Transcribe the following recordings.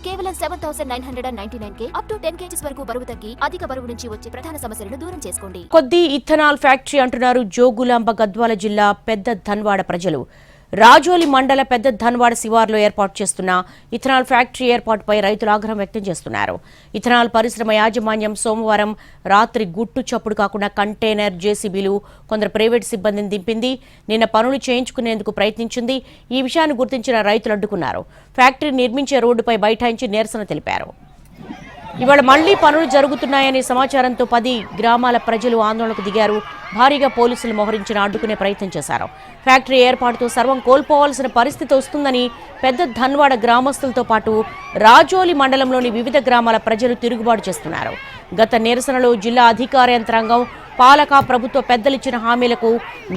కేవలం 7,999 up to 10 kgs వరకు బరువు తగ్గి అధిక బరువు నుంచి వచ్చే ప్రధాన సమస్యలను దూరం చేసుకోండి. కొద్ది ఇథనాల్ ఫ్యాక్టరీ అంటున్నారు జోగులాంబ గద్వాల జిల్లా పెద్ద ధన్వాడ ప్రజలు. రాజోలి మండల పెద్ద ధన్వాడ శివార్లో ఏర్పాటు చేస్తున్న ఇథనాల్ ఫ్యాక్టరీ ఏర్పాటుపై రైతులు ఆగ్రహం వ్యక్తం చేస్తున్నారు. ఇథనాల్ పరిశ్రమ యాజమాన్యం సోమవారం రాత్రి గుట్టు చప్పుడు కాకుండా కంటైనర్ జేసీబీలు కొందరు ప్రైవేటు సిబ్బందిని దింపింది. నిన్న పనులు చేయించుకునేందుకు ప్రయత్నించింది. ఈ విషయాన్ని గుర్తించిన రైతులు అడ్డుకున్నారు. ఫ్యాక్టరీ నిర్మించే రోడ్డుపై బైఠాయించి నిరసన తెలిపారు. ఇవాళ మళ్లీ పనులు జరుగుతున్నాయనే సమాచారంతో 10 గ్రామాల ప్రజలు ఆందోళనకు దిగారు. భారీగా పోలీసులు మోహరించిన అడ్డుకునే ప్రయత్నం చేశారు. ఫ్యాక్టరీ ఏర్పాటుతో సర్వం కోల్పోవాల్సిన పరిస్థితి వస్తుందని పెద్ద ధన్వాడ గ్రామస్తులతో పాటు రాజోలి మండలంలోని వివిధ గ్రామాల ప్రజలు తిరుగుబాటు చేస్తున్నారు. గత నిరసనలో జిల్లా అధికార యంత్రాంగం పాలక ప్రభుత్వ పెద్దలిచ్చిన హామీలకు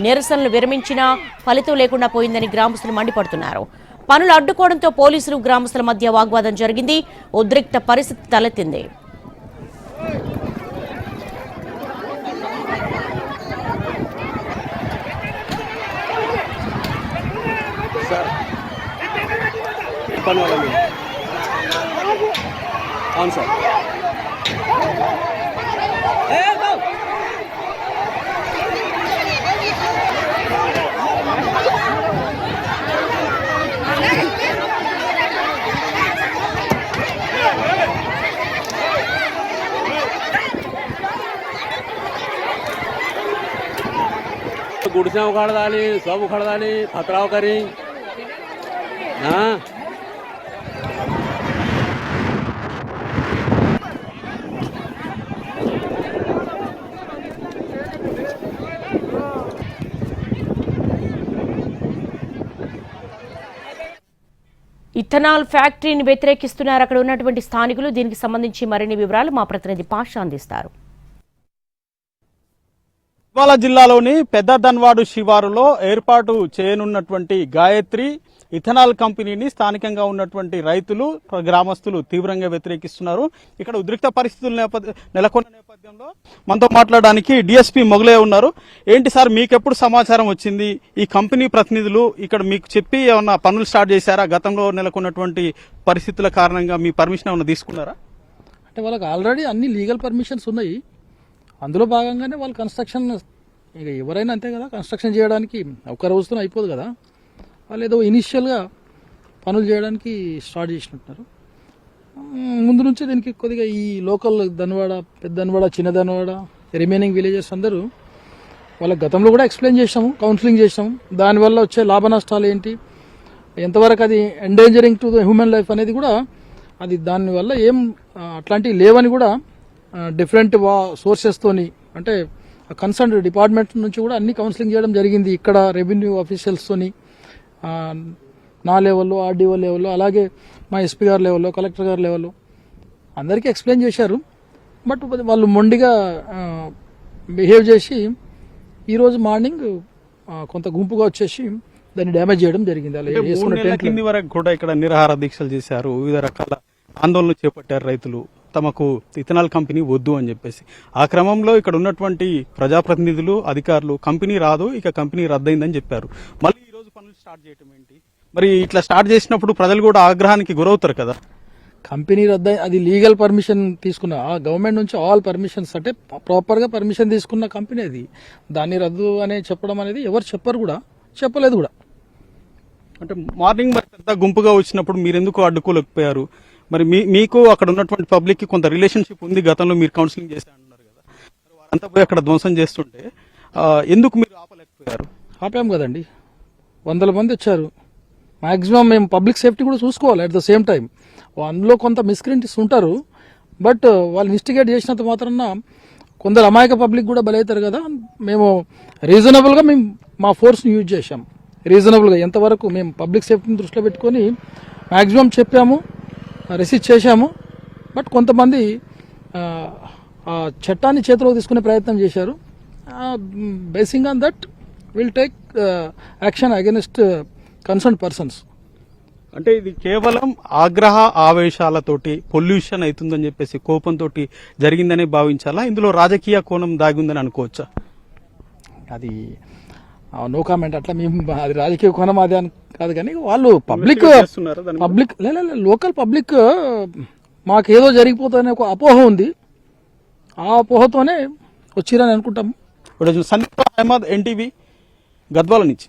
నిరసనలు విరమించినా ఫలితం లేకుండా పోయిందని గ్రామస్తులు మండిపడుతున్నారు. పనులు అడ్డుకోవడంతో పోలీసులు గ్రామస్తుల మధ్య వాగ్వాదం జరిగింది. ఉద్రిక్త పరిస్థితి తలెత్తింది. गुड़सा उखाड़ डाली, सब उखाड़ डाली, खतराव करी। हाँ ఇథనాల్ ఫ్యాక్టరీని వ్యతిరేకిస్తున్నారు అక్కడ ఉన్నటువంటి స్థానికులు. దీనికి సంబంధించి మరిన్ని వివరాలు మా ప్రతినిధి పాషా అందిస్తారు. గద్వాల జిల్లాలోని పెద్ద ధన్వాడు శివారులో ఏర్పాటు చేయనున్నటువంటి గాయత్రి ఇథనాల్ కంపెనీని స్థానికంగా ఉన్నటువంటి రైతులు గ్రామస్తులు తీవ్రంగా వ్యతిరేకిస్తున్నారు. ఇక్కడ ఉద్రిక్త పరిస్థితులు నెలకొన్న నేపథ్యంలో మనతో మాట్లాడడానికి డిఎస్పీ మొగలే ఉన్నారు. ఏంటి సార్, మీకెప్పుడు సమాచారం వచ్చింది? ఈ కంపెనీ ప్రతినిధులు ఇక్కడ మీకు చెప్పి ఏమన్నా పనులు స్టార్ట్ చేశారా? గతంలో నెలకొన్నటువంటి పరిస్థితుల కారణంగా మీ పర్మిషన్ ఏమన్నా తీసుకున్నారా? అంటే వాళ్ళకి ఆల్రెడీ అన్ని లీగల్ పర్మిషన్స్ ఉన్నాయి. అందులో భాగంగానే వాళ్ళు కన్స్ట్రక్షన్, ఇక ఎవరైనా అంతే కదా, కన్స్ట్రక్షన్ చేయడానికి ఒక రోజుతో అయిపోదు కదా. వాళ్ళు ఏదో ఇనిషియల్గా పనులు చేయడానికి స్టార్ట్ చేసినట్టున్నారు. ముందు నుంచి దీనికి కొద్దిగా ఈ లోకల్ ధన్వాడ, పెద్ద ధన్వాడ, చిన్న ధన్వాడ, రిమైనింగ్ విలేజెస్ అందరూ వాళ్ళకి గతంలో కూడా ఎక్స్ప్లెయిన్ చేసాము, కౌన్సిలింగ్ చేసాము. దానివల్ల వచ్చే లాభ నష్టాలు ఏంటి, ఎంతవరకు అది endangering to the human life అనేది కూడా, అది దానివల్ల ఏం అట్లాంటివి లేవని కూడా డిఫరెంట్ సోర్సెస్తోని, అంటే కన్సర్న్ డిపార్ట్మెంట్ నుంచి కూడా అన్ని కౌన్సిలింగ్ చేయడం జరిగింది. ఇక్కడ రెవెన్యూ ఆఫీషియల్స్తోని నా లెవెల్లో, ఆర్డీఓ లెవెల్లో, అలాగే మా ఎస్పీ గారి లెవెల్లో, కలెక్టర్ గారి లెవెల్లో అందరికీ ఎక్స్ప్లెయిన్ చేశారు. బట్ వాళ్ళు మొండిగా బిహేవ్ చేసి ఈరోజు మార్నింగ్ కొంత గుంపుగా వచ్చేసి దాన్ని డ్యామేజ్ చేయడం జరిగింది. అలా కింది వరకు కూడా ఇక్కడ నిరాహార దీక్షలు చేశారు, వివిధ రకాల ఆందోళనలు చేపట్టారు రైతులు. తమకు ఇథనాల్ కంపెనీ వద్దు అని చెప్పేసి. ఆ క్రమంలో ఇక్కడ ఉన్నటువంటి ప్రజాప్రతినిధులు, అధికారులు కంపెనీ రాదు, ఇక కంపెనీ రద్దయిందని చెప్పారు. మళ్ళీ ఈ రోజు పనులు స్టార్ట్ చేయడం ఏంటి? మరి ఇట్లా స్టార్ట్ చేసినప్పుడు ప్రజలు కూడా ఆగ్రహానికి గురవుతారు కదా. కంపెనీ రద్దయి, అది లీగల్ పర్మిషన్ తీసుకున్న గవర్నమెంట్ నుంచి ఆల్ పర్మిషన్స్, అంటే ప్రాపర్గా పర్మిషన్ తీసుకున్న కంపెనీ అది. దాన్ని రద్దు అనే చెప్పడం అనేది ఎవరు చెప్పరు కూడా, చెప్పలేదు కూడా. అంటే మార్నింగ్ మరి పెద్ద గుంపుగా వచ్చినప్పుడు మీరెందుకు అడ్డుకోలేకపోయారు? మరి మీకు అక్కడ ఉన్నటువంటి పబ్లిక్ కి కొంత రిలేషన్షిప్ ఉంది, గతంలో మీరు కౌన్సిలింగ్ చేశారన్నారు కదా, వారంతా పోయి అక్కడ ధ్వంసం చేస్తుంటే ఎందుకు మీరు ఆపలేకపోయారు? ఆపాం కదండి, వందల మంది వచ్చారు. మాక్సిమం మేము పబ్లిక్ సేఫ్టీ కూడా చూసుకోవాలి. అట్ ద సేమ్ టైం అందులో కొంత మిస్క్రియంట్స్ ఉంటారు, బట్ వాళ్ళు ఇన్వెస్టిగేట్ చేసినంత మాత్రాన కొందరు అమాయక పబ్లిక్ కూడా బలవుతారు కదా. మేము రీజనబుల్గా మా ఫోర్స్ని యూజ్ చేశాం. రీజనబుల్గా ఎంతవరకు మేము పబ్లిక్ సేఫ్టీని దృష్టిలో పెట్టుకొని మాక్సిమం చెప్పాము, రెసిస్ట్ చేశాము. బట్ కొంతమంది చట్టాన్ని చేతిలోకి తీసుకునే ప్రయత్నం చేశారు. Basing on that will take action against concern persons. అంటే ఇది కేవలం ఆగ్రహ ఆవేశాలతోటి పొల్యూషన్ అవుతుందని చెప్పేసి కోపంతో జరిగిందనే భావించాలా? ఇందులో రాజకీయ కోణం దాగి ఉందని అనుకోవచ్చా? అది నో కామెంట్. అట్లా మేము అది రాజకీయ కోణం అది అని కాదు, కానీ వాళ్ళు పబ్లిక్ చేస్తున్నారా దాని మీద? పబ్లిక్ లోకల్ పబ్లిక్ మాకేదో జరిగిపోతుందనే ఒక అపోహ ఉంది. ఆ అపోహతోనే వచ్చిరని అనుకుంటాం. ఇప్పుడు సందీప్ అహ్మద్, ఎన్టీవీ, గద్వాల నుంచి.